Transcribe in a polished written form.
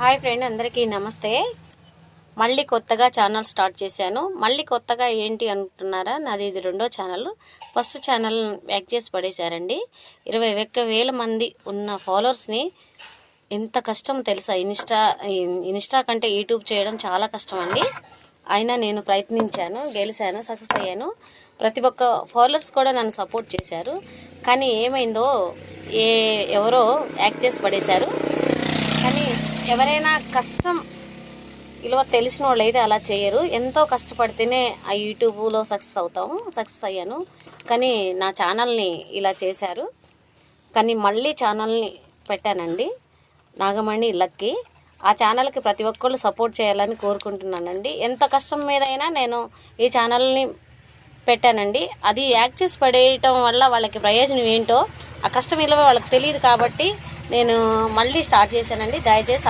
Hi friend, అందరికీ నమస్తే. మళ్ళీ కొత్తగా ఛానల్ స్టార్ట్ చేశాను. మళ్ళీ కొత్తగా ఏంటి అంటున్నారా? నాది ఇది రెండో ఛానల్. ఫస్ట్ ఛానల్ హ్యాక్ చేసి పడేశారండి. 21,000 మంది ఉన్న ఫాలోవర్స్ని. ఎంత కష్టం తెలుసా? ఇన్స్టా కంటే యూట్యూబ్ చేయడం చాలా కష్టం అండి. అయినా నేను ప్రయత్నించాను, గెలిచాను, సక్సెస్ అయ్యాను. ప్రతి ఒక్క ఫాలోవర్స్ కూడా నన్ను సపోర్ట్ చేశారు. కానీ ఏమైందో ఎవరో హ్యాక్ చేసి పడేశారు. కానీ ఎవరైనా కష్టం విలువ తెలిసిన వాళ్ళు అయితే అలా చేయరు. ఎంతో కష్టపడితేనే ఆ యూట్యూబ్లో సక్సెస్ అయ్యాను. కానీ నా ఛానల్ని ఇలా చేశారు. కానీ మళ్ళీ ఛానల్ని పెట్టానండి, నాగమణి లక్కీ. ఆ ఛానల్కి ప్రతి ఒక్కళ్ళు సపోర్ట్ చేయాలని కోరుకుంటున్నానండి. ఎంత కష్టం మీదైనా నేను ఈ ఛానల్ని పెట్టానండి. అది యాక్ట్ చేసి పడేయటం వల్ల వాళ్ళకి ప్రయోజనం ఏంటో, ఆ కష్టం విలువ వాళ్ళకి తెలియదు. కాబట్టి నేను మళ్ళీ స్టార్ట్ చేశానండి. దయచేసి